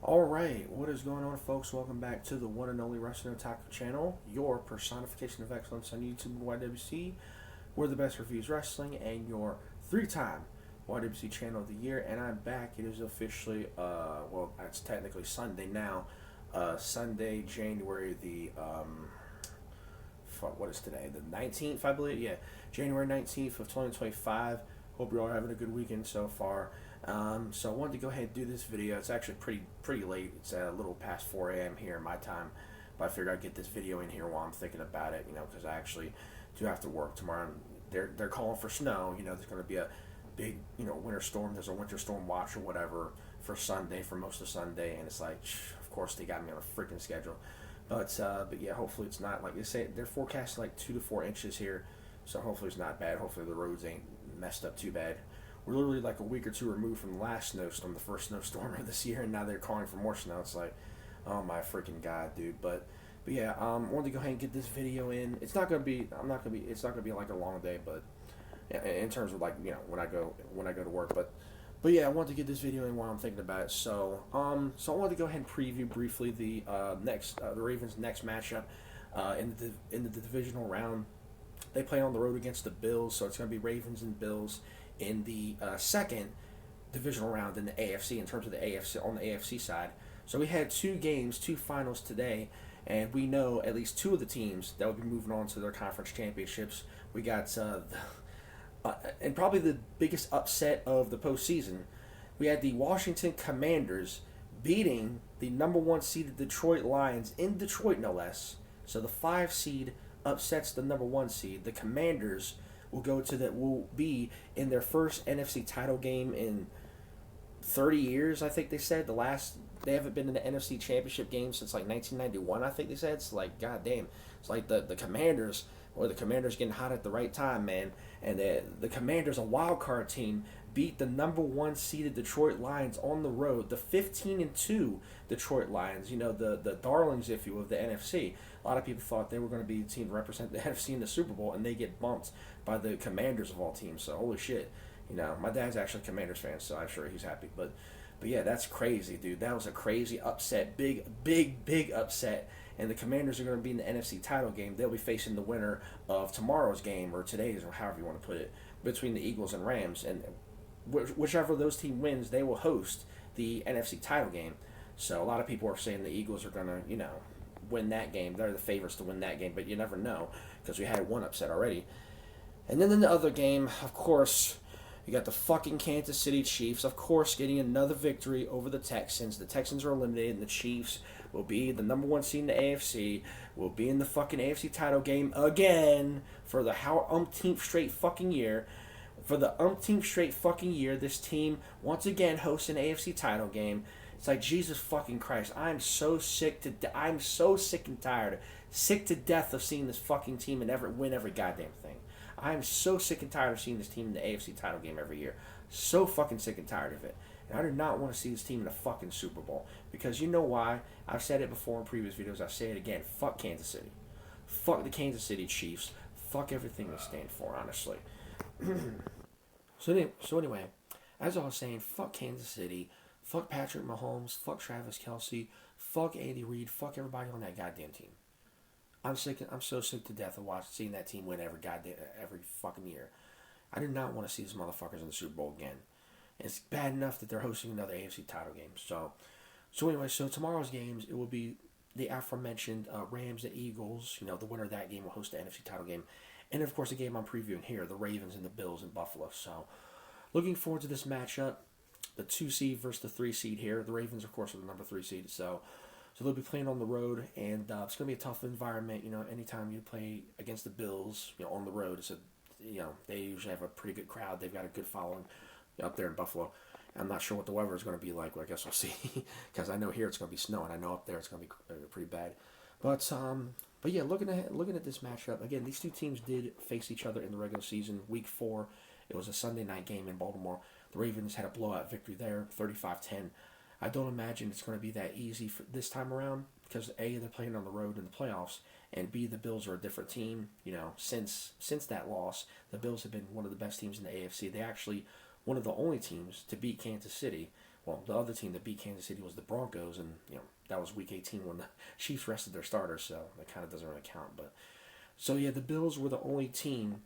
Alright, what is going on, folks? Welcome back to the one and only Wrestling Otaku channel, your personification of excellence on YouTube and YWC. We're the best reviews wrestling and your three-time YWC channel of the year, and I'm back. It is officially, well, it's technically Sunday now. Sunday, January the, what is today? The 19th, I believe? Yeah, January 19th of 2025. Hope you're all having a good weekend so far. So I wanted to go ahead and do this video. It's actually pretty late. It's a little past 4 a.m. here in my time, but I figured I'd get this video in here while I'm thinking about it, because I actually do have to work tomorrow. They're calling for snow. There's going to be a big, winter storm. There's a winter storm watch or whatever for Sunday, for most of Sunday, and it's like, of course they got me on a freaking schedule. But yeah, hopefully it's not, like they say, they're forecasting like 2 to 4 inches here, so hopefully it's not bad. Hopefully the roads ain't messed up too bad. We're literally like a week or two removed from the last snowstorm, the first snowstorm of this year, and now they're calling for more snow. It's like, oh my freaking god, dude. But yeah, I wanted to go ahead and get this video in. It's not gonna be like a long day, but in terms of like when I go to work, but yeah, I wanted to get this video in while I'm thinking about it. So I wanted to go ahead and preview briefly the Ravens' next matchup in the divisional round. They play on the road against the Bills, so it's gonna be Ravens and Bills in the second divisional round in the AFC, in terms of the AFC, on the AFC side. So we had two finals today, and we know at least two of the teams that will be moving on to their conference championships. We got and probably the biggest upset of the postseason, we had the Washington Commanders beating the number one seeded Detroit Lions in Detroit, no less. So the 5 seed upsets the number 1 seed. The Commanders will be in their first NFC title game in 30 years, I think they said. They haven't been in the NFC Championship game since like 1991, I think they said. It's like, goddamn. It's like the Commanders getting hot at the right time, man. And the Commanders, a wild card team, beat the number 1 seeded Detroit Lions on the road. The 15-2 Detroit Lions, the darlings, if you will, of the NFC. A lot of people thought they were going to be the team to represent the NFC in the Super Bowl, and they get bumped by the Commanders of all teams. So holy shit, my dad's actually a Commanders fan, so I'm sure he's happy. But yeah, that's crazy, dude. That was a crazy upset, big upset. And the Commanders are going to be in the NFC title game. They'll be facing the winner of tomorrow's game, or today's, or however you want to put it, between the Eagles and Rams. And whichever of those team wins, they will host the NFC title game. So a lot of people are saying the Eagles are going to, win that game. They're the favorites to win that game, but you never know, because we had one upset already. And then in the other game, of course, you got the fucking Kansas City Chiefs, of course, getting another victory over the Texans. The Texans are eliminated, and the Chiefs will be the number 1 seed in the AFC, will be in the fucking AFC title game again for the umpteenth straight fucking year. For the umpteenth straight fucking year, this team once again hosts an AFC title game. It's like, Jesus fucking Christ, I'm so sick and tired, sick to death of seeing this fucking team and win every goddamn thing. I'm so sick and tired of seeing this team in the AFC title game every year. So fucking sick and tired of it. And I do not want to see this team in a fucking Super Bowl. Because you know why? I've said it before in previous videos. I'll say it again. Fuck Kansas City. Fuck the Kansas City Chiefs. Fuck everything they stand for, honestly. So anyway, as I was saying, fuck Kansas City. Fuck Patrick Mahomes. Fuck Travis Kelce. Fuck Andy Reid. Fuck everybody on that goddamn team. I'm so sick to death of seeing that team win every fucking year. I do not want to see these motherfuckers in the Super Bowl again. And it's bad enough that they're hosting another AFC title game. So anyway, tomorrow's games, it will be the aforementioned Rams and Eagles. The winner of that game will host the NFC title game. And of course, the game I'm previewing here, the Ravens and the Bills in Buffalo. So looking forward to this matchup. The 2 seed versus the 3 seed here. The Ravens, of course, are the number 3 seed. So they'll be playing on the road, and it's going to be a tough environment. Anytime you play against the Bills, on the road, they usually have a pretty good crowd. They've got a good following up there in Buffalo. I'm not sure what the weather is going to be like, but I guess we'll see. Because I know here it's going to be snowing. I know up there it's going to be pretty bad. But yeah, looking at this matchup again, these two teams did face each other in the regular season. Week 4, it was a Sunday night game in Baltimore. The Ravens had a blowout victory there, 35-10. I don't imagine it's going to be that easy for this time around, because A, they're playing on the road in the playoffs, and B, the Bills are a different team. Since that loss, the Bills have been one of the best teams in the AFC. They actually one of the only teams to beat Kansas City Well, the other team that beat Kansas City was the Broncos, and that was Week 18 when the Chiefs rested their starters, so that kind of doesn't really count. But so yeah, the Bills were the only team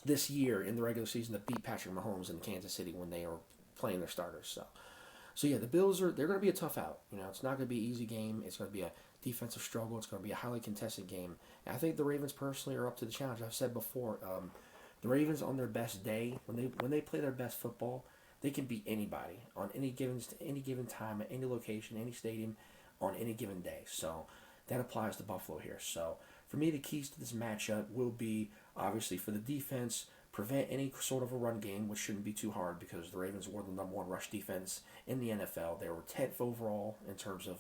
this year in the regular season that beat Patrick Mahomes in Kansas City when they were playing their starters. So yeah, the Bills they're going to be a tough out. It's not going to be an easy game. It's going to be a defensive struggle. It's going to be a highly contested game. And I think the Ravens personally are up to the challenge. I've said before, the Ravens on their best day, when they play their best football, they can beat anybody on any given time at any location, any stadium, on any given day. So that applies to Buffalo here. So for me, the keys to this matchup will be obviously for the defense, prevent any sort of a run game, which shouldn't be too hard because the Ravens were the number one rush defense in the NFL. They were 10th overall in terms of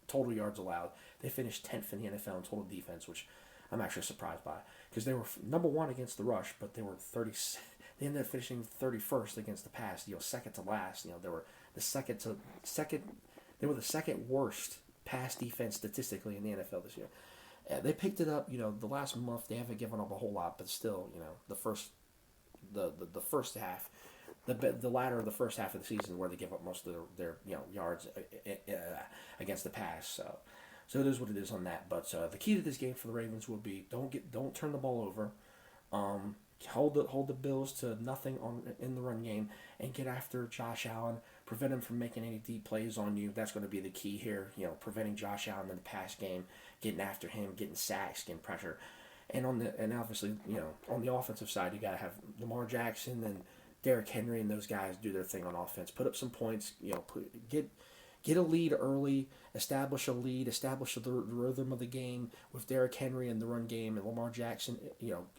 total yards allowed. They finished 10th in the NFL in total defense, which I'm actually surprised by because they were number one against the rush, but they were 30. They ended up finishing 31st against the pass. Second to last. They were the second. They were the second worst pass defense statistically in the NFL this year. They picked it up. The last month they haven't given up a whole lot, but still, the first half, the latter of the first half of the season where they give up most of their yards against the pass. So it is what it is on that. But the key to this game for the Ravens will be don't turn the ball over. Hold the Bills to nothing in the run game and get after Josh Allen. Prevent him from making any deep plays on you. That's going to be the key here. Preventing Josh Allen in the pass game, getting after him, getting sacks, getting pressure, and obviously on the offensive side you got to have Lamar Jackson and Derrick Henry and those guys do their thing on offense. Put up some points. Get a lead early, establish a lead, establish the rhythm of the game with Derrick Henry in the run game and Lamar Jackson,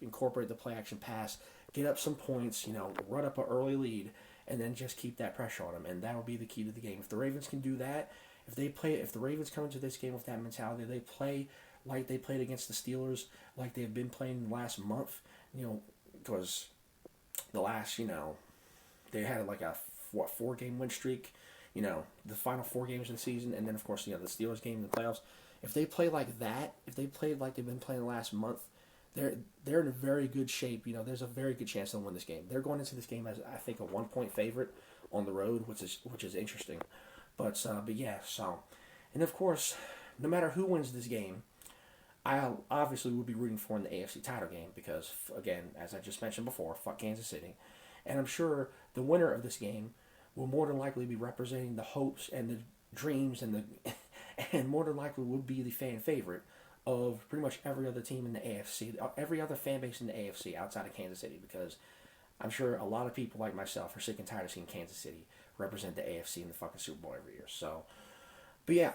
incorporate the play action pass, get up some points, run up an early lead, and then just keep that pressure on them, and that'll be the key to the game. If the Ravens can do that, if the Ravens come into this game with that mentality, they play like they played against the Steelers, like they've been playing last month, because the last, they had like a 4-game win streak. The final 4 games of the season, and then of course the Steelers game in the playoffs. If they play like that, if they played like they've been playing the last month, they're in a very good shape. There's a very good chance they'll win this game. They're going into this game as I think a 1-point favorite on the road, which is interesting. But yeah, so, and of course, no matter who wins this game, I obviously will be rooting for in the AFC title game because again, as I just mentioned before, fuck Kansas City, and I'm sure the winner of this game will more than likely be representing the hopes and the dreams and more than likely will be the fan favorite of pretty much every other team in the AFC, every other fan base in the AFC outside of Kansas City, because I'm sure a lot of people like myself are sick and tired of seeing Kansas City represent the AFC in the fucking Super Bowl every year. So, but yeah,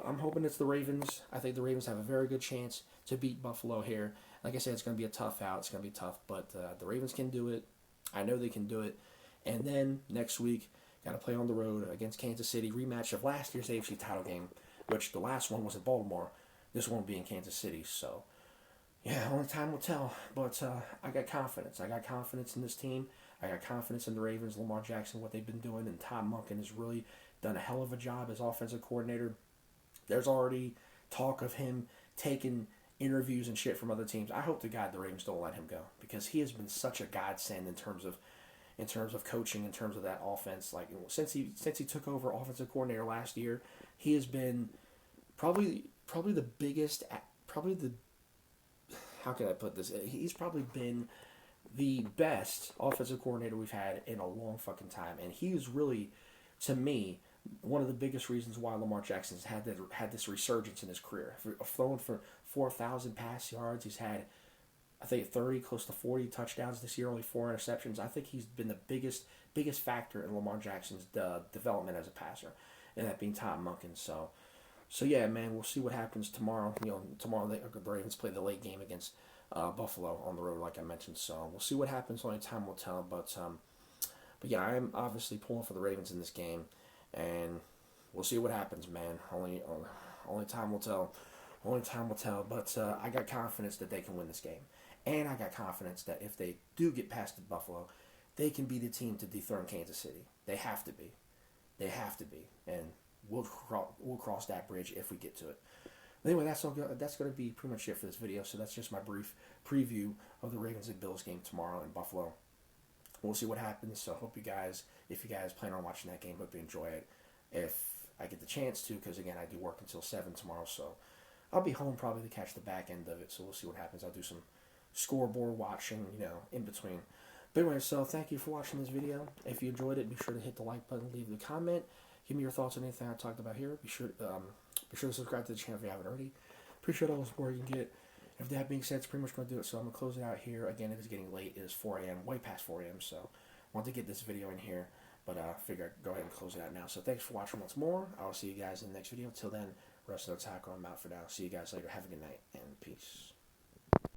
I'm hoping it's the Ravens. I think the Ravens have a very good chance to beat Buffalo here. Like I said, it's going to be a tough out. It's going to be tough, but the Ravens can do it. I know they can do it. And then next week, got to play on the road against Kansas City, rematch of last year's AFC title game, which the last one was in Baltimore. This one will be in Kansas City. So, yeah, only time will tell. But I got confidence. I got confidence in this team. I got confidence in the Ravens, Lamar Jackson, what they've been doing. And Todd Monken has really done a hell of a job as offensive coordinator. There's already talk of him taking interviews and shit from other teams. I hope to God the Ravens don't let him go because he has been such a godsend in terms of coaching, in terms of that offense. Like since he took over offensive coordinator last year, he has been probably the biggest, how can I put this? He's probably been the best offensive coordinator we've had in a long fucking time, and he is really, to me, one of the biggest reasons why Lamar Jackson's had this resurgence in his career. Throwing for 4,000 pass yards, he's had, I think, 30, close to 40 touchdowns this year, only 4 interceptions. I think he's been the biggest factor in Lamar Jackson's development as a passer, and that being Todd Monken. So yeah, man, we'll see what happens tomorrow. Tomorrow the Ravens play the late game against Buffalo on the road, like I mentioned. So we'll see what happens. Only time will tell. But yeah, I am obviously pulling for the Ravens in this game, and we'll see what happens, man. Only time will tell. Only time will tell. But I got confidence that they can win this game. And I got confidence that if they do get past the Buffalo, they can be the team to dethrone Kansas City. They have to be. They have to be. And we'll cross that bridge if we get to it. Anyway, that's going to be pretty much it for this video. So that's just my brief preview of the Ravens and Bills game tomorrow in Buffalo. we'll see what happens. So hope you guys, if you guys plan on watching that game, hope you enjoy it. If I get the chance to, because again, I do work until 7 tomorrow, so I'll be home probably to catch the back end of it. So we'll see what happens. I'll do some scoreboard watching, in between. But anyway, so thank you for watching this video. If you enjoyed it, be sure to hit the like button, leave a comment, give me your thoughts on anything I talked about here. Be sure to subscribe to the channel if you haven't already. Appreciate all the support you can get. If that being said, it's pretty much going to do it. So I'm going to close it out here. Again, it is getting late. It is 4 a.m., way past 4 a.m., so I want to get this video in here. But I figure I'd go ahead and close it out now. So thanks for watching once more. I'll see you guys in the next video. Till then, rest of the tackle. I'm out for now. See you guys later. Have a good night and peace.